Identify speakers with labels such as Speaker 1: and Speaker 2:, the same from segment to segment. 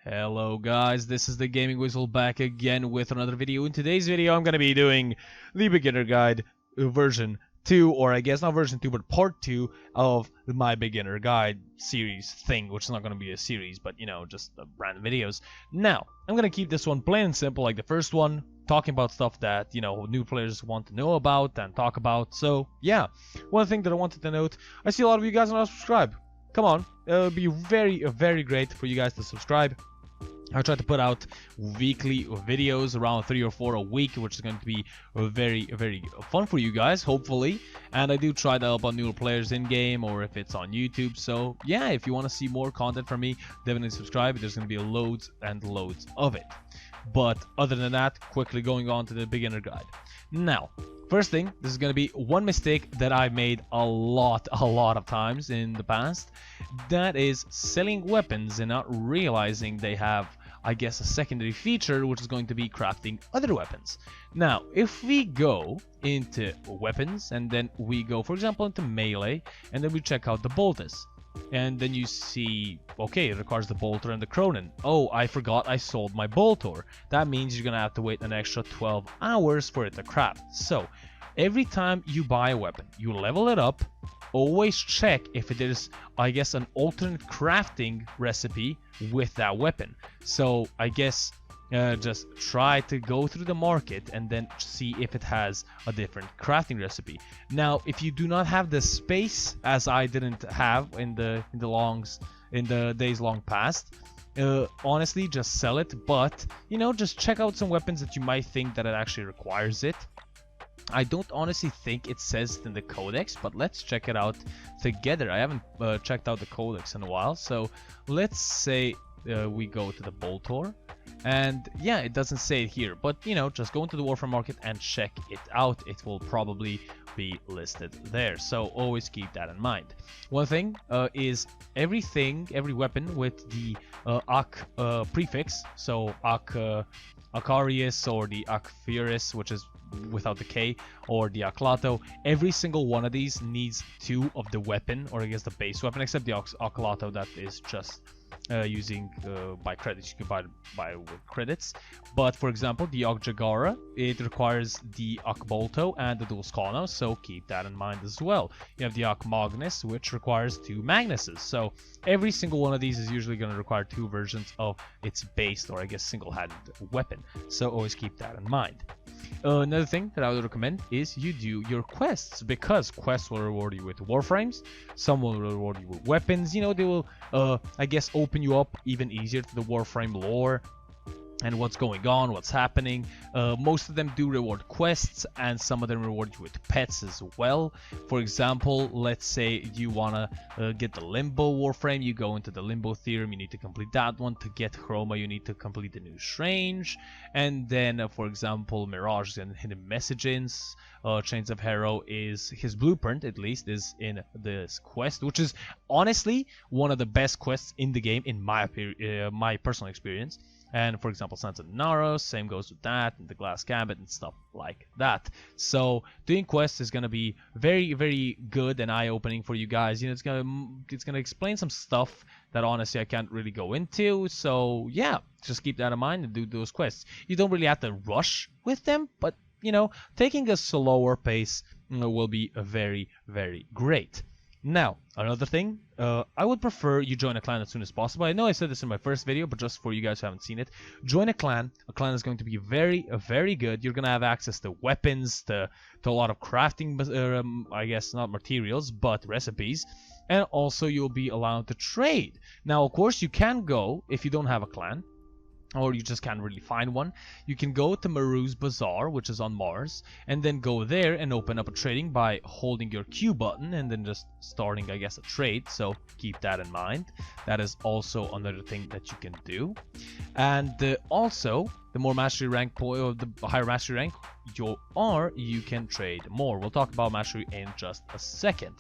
Speaker 1: Hello guys, this is the Gaming Whistle back again with another video. In today's video I'm going to be doing the beginner guide version 2, or I guess not version 2 but part 2 of my beginner guide series thing, which is not going to be a series but you know, just random videos. Now, I'm going to keep this one plain and simple like the first one, talking about stuff that, you know, new players want to know about and talk about. So yeah, one thing that I wanted to note, I see a lot of you guys are not subscribed. Come on, it would be very great for you guys to subscribe. I try to put out weekly videos, around 3 or 4 a week, which is going to be very fun for you guys, hopefully. And I do try to help out newer players in game, or if it's on YouTube. So yeah, if you want to see more content from me, definitely subscribe. There's going to be loads and loads of it. But other than that, quickly going on to the beginner guide. Now, first thing, this is going to be one mistake that I've made a lot of times in the past. That is selling weapons and not realizing they have, I guess, a secondary feature, which is going to be crafting other weapons. Now, if we go into weapons and then we go, for example, into melee, and then we check out the boltus. And then you see, okay, it requires the bolter and the cronin. Oh, I forgot I sold my bolter. That means you're gonna have to wait an extra 12 hours for it to craft. So, every time you buy a weapon, you level it up, always check if it is, I guess, an alternate crafting recipe with that weapon. So, I guess, just try to go through the market and then see if it has a different crafting recipe. Now, if you do not have the space, as I didn't have in the days long past, honestly, just sell it. But you know, just check out some weapons that you might think that it actually requires it. I don't honestly think it says it in the codex, but let's check it out together. I haven't checked out the codex in a while, so let's say we go to the bolter. And yeah, it doesn't say it here, but you know, just go into the Warframe market and check it out. It will probably be listed there, so always keep that in mind. One thing is every weapon with the Ak prefix, so Akarius or the Akfiris, which is without the K, or the Aklato, every single one of these needs 2 of the weapon, or I guess the base weapon, except the Aklato that is just using by credits. You can buy with credits. But for example, the Jagara, it requires the Bolto and the Dulskano, so keep that in mind as well. You have the Magnus, which requires 2 Magnuses. So every single one of these is usually going to require 2 versions of its base, or I guess single-handed weapon. So always keep that in mind. Another thing that I would recommend is you do your quests, because quests will reward you with Warframes, some will reward you with weapons. You know, they will, I guess, open you up even easier to the Warframe lore and what's going on, what's happening. Most of them do reward quests, and some of them reward you with pets as well. For example, let's say you want to get the Limbo Warframe, you go into the Limbo Theorem, you need to complete that one. To get Chroma, you need to complete the New Strange. And then, for example, Mirage and Hidden Messages. Chains of Hero is his blueprint, at least, is in this quest, which is honestly one of the best quests in the game, in my personal experience. And for example, Sons of Naros, same goes with that, and the Glass Gambit and stuff like that. So doing quests is gonna be very good and eye-opening for you guys. You know, it's gonna explain some stuff that honestly I can't really go into. So yeah, just keep that in mind and do those quests. You don't really have to rush with them, but you know, taking a slower pace will be very great. Now, another thing, I would prefer you join a clan as soon as possible. I know I said this in my first video, but just for you guys who haven't seen it, join a clan. A clan is going to be very good. You're going to have access to weapons, to a lot of crafting, I guess not materials, but recipes. And also you'll be allowed to trade. Now, of course, you can go, if you don't have a clan, or you just can't really find one, you can go to Maru's Bazaar, which is on Mars, and then go there and open up a trading by holding your Q button and then just starting, I guess, a trade. So keep that in mind. That is also another thing that you can do. And also, the more mastery rank the higher mastery rank you are, you can trade more. We'll talk about mastery in just a second.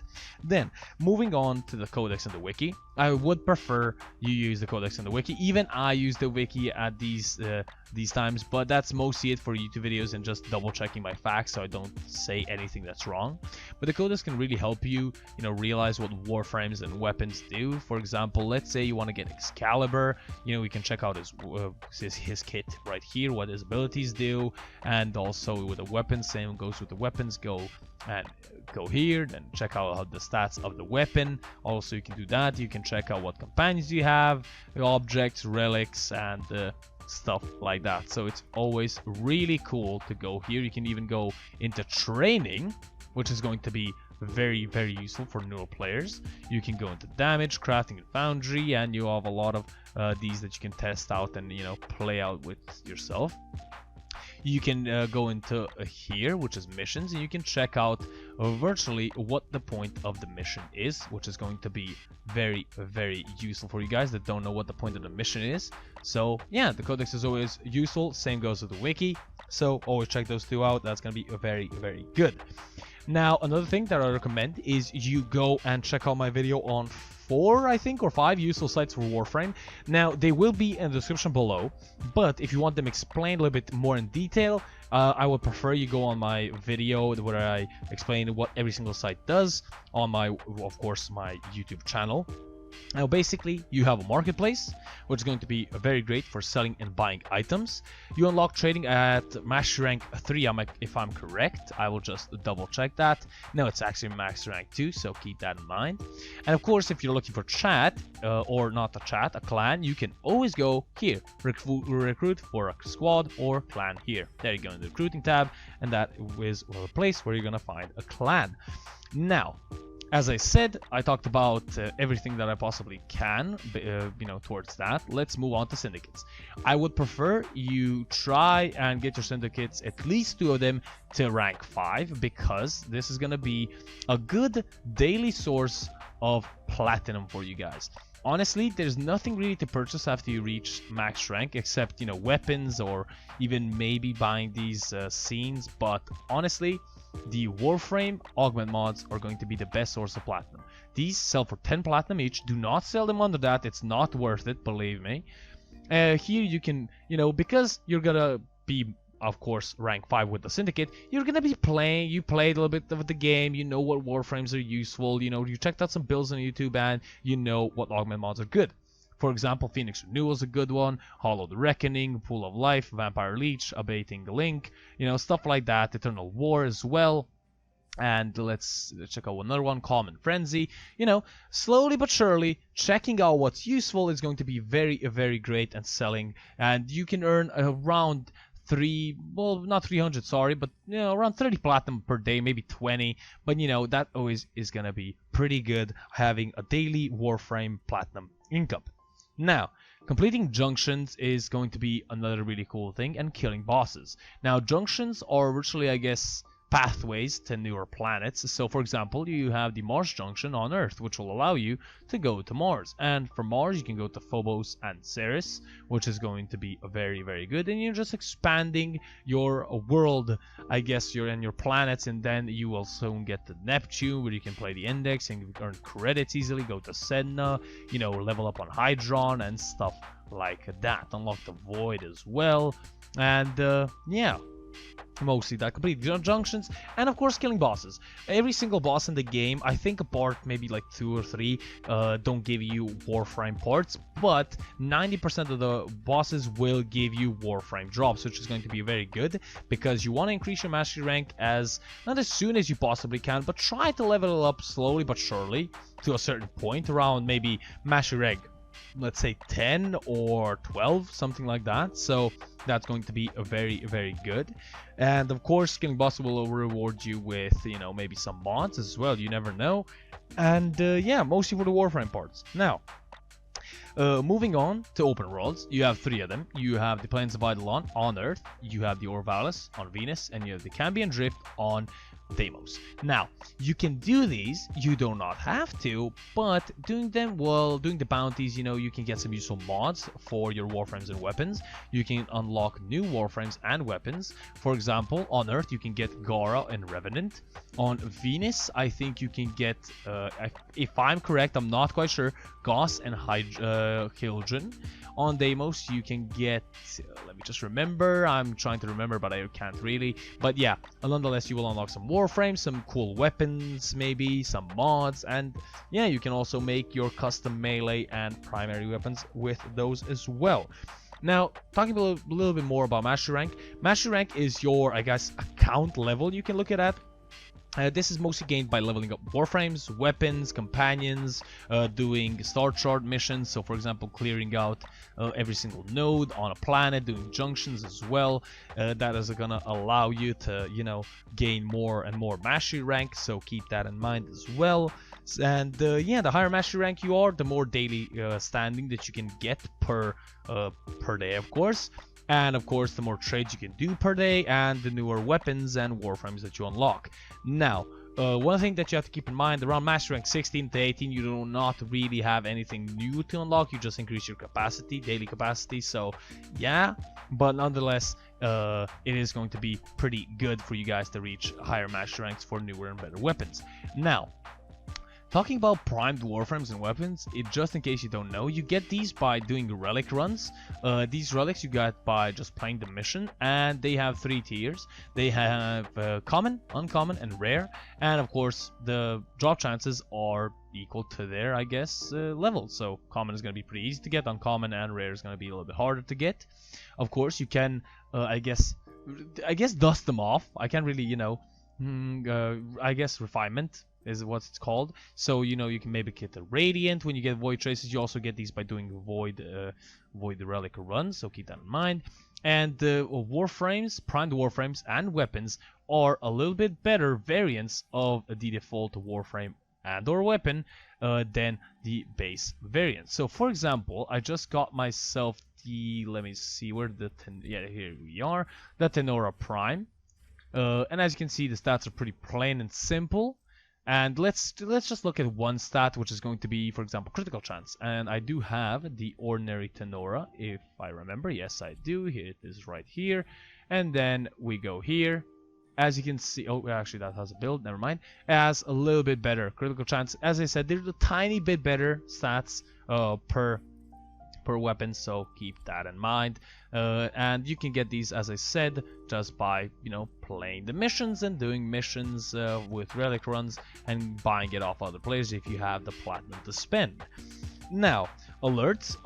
Speaker 1: Then moving on to the codex and the wiki, I would prefer you use the codex and the wiki. Even I use the wiki at these times, but that's mostly it for YouTube videos and just double checking my facts so I don't say anything that's wrong. But the codex can really help you, realize what warframes and weapons do. For example, let's say you want to get Excalibur, we can check out his kit right here, what his abilities do, and also with the weapons, same goes with the weapons. Go here, then check out the stats of the weapon. Also, you can do that. You can check out what companions you have, the objects, relics, and stuff like that. So it's always really cool to go here. You can even go into training, which is going to be very, very useful for newer players. You can go into damage, crafting, and foundry, and you have a lot of these that you can test out and play out with yourself. You can go into here, which is missions, and you can check out virtually what the point of the mission is, which is going to be very, very useful for you guys that don't know what the point of the mission is. So yeah, the codex is always useful. Same goes with the wiki. So always check those two out. That's going to be very, very good. Now, another thing that I recommend is you go and check out my video on 4, I think, or 5 useful sites for Warframe. Now, they will be in the description below, but if you want them explained a little bit more in detail, I would prefer you go on my video where I explain what every single site does on of course, my YouTube channel. Now basically you have a marketplace, which is going to be very great for selling and buying items. You unlock trading at mastery rank 3, if I'm correct. I will just double check that. No, it's actually max rank 2, so keep that in mind. And of course, if you're looking for chat, or not a chat, a clan, you can always go here, recruit for a squad or clan here. There you go in the recruiting tab, and that is a place where you're gonna find a clan. Now, as I said, I talked about everything that I possibly can, towards that. Let's move on to syndicates. I would prefer you try and get your syndicates, at least 2 of them, to rank 5, because this is going to be a good daily source of platinum for you guys. Honestly, there's nothing really to purchase after you reach max rank, except, weapons or even maybe buying these scenes, but honestly, the Warframe augment mods are going to be the best source of platinum. These sell for 10 platinum each. Do not sell them under that. It's not worth it, believe me. Here you can, because you're gonna be, of course, rank 5 with the Syndicate, you're gonna be playing, you played a little bit of the game, you know what Warframes are useful, you checked out some builds on YouTube, and you know what augment mods are good. For example, Phoenix Renewal is a good one, Hollow the Reckoning, Pool of Life, Vampire Leech, Abating the Link, stuff like that, Eternal War as well. And let's check out another one, Calm and Frenzy. Slowly but surely, checking out what's useful is going to be very, very great and selling. And you can earn around not 300, sorry, but around 30 platinum per day, maybe 20. But that always is gonna be pretty good, having a daily Warframe platinum income. Now, completing Junctions is going to be another really cool thing, and killing bosses. Now, Junctions are virtually, I guess, pathways to newer planets. So, for example, you have the Mars Junction on Earth, which will allow you to go to Mars. And from Mars, you can go to Phobos and Ceres, which is going to be very, very good. And you're just expanding your world, I guess, and your planets. And then you will soon get to Neptune, where you can play the Index and earn credits easily. Go to Sedna, level up on Hydron and stuff like that. Unlock the Void as well. And, yeah. Mostly that, complete Junctions, and of course killing bosses. Every single boss in the game, I think apart maybe like 2 or 3, don't give you Warframe parts, but 90% of the bosses will give you Warframe drops, which is going to be very good, because you want to increase your mastery rank not as soon as you possibly can, but try to level it up slowly but surely to a certain point, around maybe mastery rank, let's say 10 or 12, something like that. So that's going to be very, very good. And of course, killing bosses will reward you with, maybe some mods as well. You never know. And yeah, mostly for the Warframe parts. Now, moving on to open worlds, you have 3 of them. You have the Plains of Eidolon on Earth, you have the Orvalis on Venus, and you have the Cambion Drift on Deimos. Now, you can do these, you do not have to, but doing them, well, doing the bounties, you know, you can get some useful mods for your Warframes and weapons. You can unlock new Warframes and weapons. For example, on Earth, you can get Gara and Revenant. On Venus, I think you can get, if I'm correct, I'm not quite sure, Gauss and Hildren. On Deimos, you can get, let me just remember, I'm trying to remember, but I can't really. But yeah, nonetheless, you will unlock some Warframes, some cool weapons, maybe, some mods, and yeah, you can also make your custom melee and primary weapons with those as well. Now, talking a little bit more about Mastery Rank. Mastery Rank is your, I guess, account level you can look at. This is mostly gained by leveling up Warframes, weapons, companions, doing star chart missions. So, for example, clearing out every single node on a planet, doing junctions as well. That is gonna allow you to, you know, gain more and more mastery rank. So keep that in mind as well. And yeah, the higher mastery rank you are, the more daily standing that you can get per day, of course. And of course, the more trades you can do per day, and the newer weapons and warframes that you unlock. Now, one thing that you have to keep in mind, around master rank 16 to 18, you do not really have anything new to unlock. You just increase your capacity, daily capacity. So yeah, but nonetheless, it is going to be pretty good for you guys to reach higher master ranks for newer and better weapons. Now, talking about primed warframes and weapons, just in case you don't know, you get these by doing relic runs. These relics you get by just playing the mission, and they have 3 tiers. They have common, uncommon, and rare. And of course, the drop chances are equal to their, I guess, level. So common is going to be pretty easy to get, uncommon and rare is going to be a little bit harder to get. Of course, you can, I guess, dust them off. I can't really, you know, I guess refinement is what it's called. So, you know, you can maybe get the Radiant. When you get Void Traces, you also get these by doing Void Relic runs, so keep that in mind. And Warframes, primed Warframes, and weapons are a little bit better variants of the default Warframe and or weapon than the base variant. So, for example, I just got myself the, let me see, where the, yeah, here we are, the Tenora Prime. And as you can see, the stats are pretty plain and simple. And let's just look at one stat, which is going to be, for example, critical chance. And I do have the ordinary Tenora, if I remember. Yes, I do. Here it is right here. And then we go here. As you can see, oh, actually that has a build, never mind. It has a little bit better critical chance. As I said, there's a tiny bit better stats per weapon, so keep that in mind. And you can get these, as I said, just by, you know, playing the missions and doing missions with relic runs and buying it off other players if you have the platinum to spend. Now, alerts,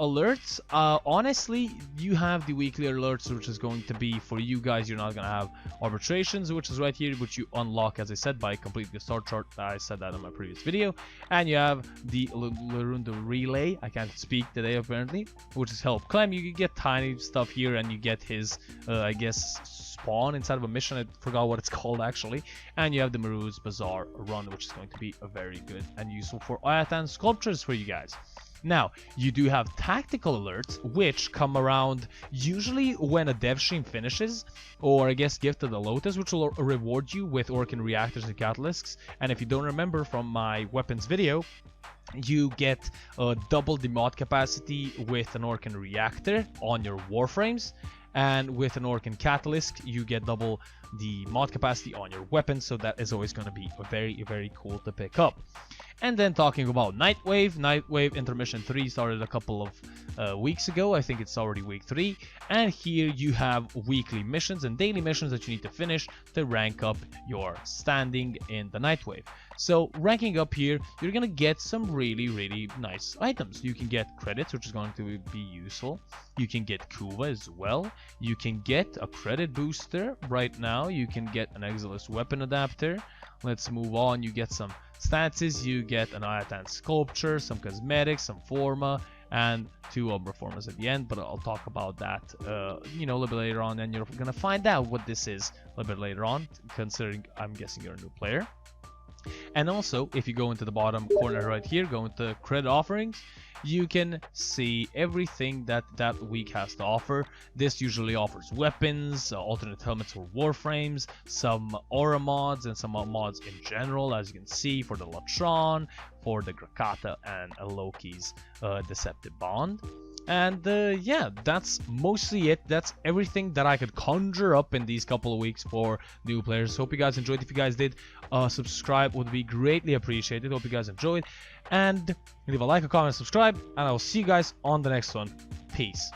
Speaker 1: honestly, you have the weekly alerts, which is going to be for you guys. You're not going to have arbitrations, which is right here, which you unlock, as I said, by completing the star chart. I said that in my previous video. And you have the Larunda Relay, I can't speak today apparently, which is help climb. You can get tiny stuff here, and you get his, I guess, spawn inside of a mission. I forgot what it's called actually. And you have the Maru's Bazaar run, which is going to be a very good and useful for Ayatan sculptures for you guys. Now, you do have tactical alerts, which come around usually when a dev stream finishes, or I guess Gift of the Lotus, which will reward you with Orkan reactors and catalysts. And if you don't remember from my weapons video, you get double the mod capacity with an Orkan reactor on your Warframes. And with an Orkan Catalyst, you get double the mod capacity on your weapon, so that is always going to be very, very cool to pick up. And then talking about Nightwave Intermission 3 started a couple of weeks ago. I think it's already week 3. And here you have weekly missions and daily missions that you need to finish to rank up your standing in the Nightwave. So ranking up here, you're going to get some really nice items. You can get credits, which is going to be useful. You can get Kuva as well. You can get a credit booster right now. You can get an Exilus weapon adapter. Let's move on. You get some stances, you get an Ayatan sculpture, some cosmetics, some forma, and 2 Umbra formas at the end. But I'll talk about that, you know, a little bit later on, and you're gonna find out what this is a little bit later on, considering I'm guessing you're a new player. And also, if you go into the bottom corner right here, go into credit offerings, you can see everything that that week has to offer. This usually offers weapons, alternate helmets for Warframes, some aura mods, and some mods in general, as you can see, for the Latron, for the Grakata, and Loki's Deceptive Bond. And yeah, that's mostly it. That's everything that I could conjure up in these couple of weeks for new players. Hope you guys enjoyed. If you guys did, subscribe would be greatly appreciated. Hope you guys enjoyed. And leave a like, a comment, subscribe. And I will see you guys on the next one. Peace.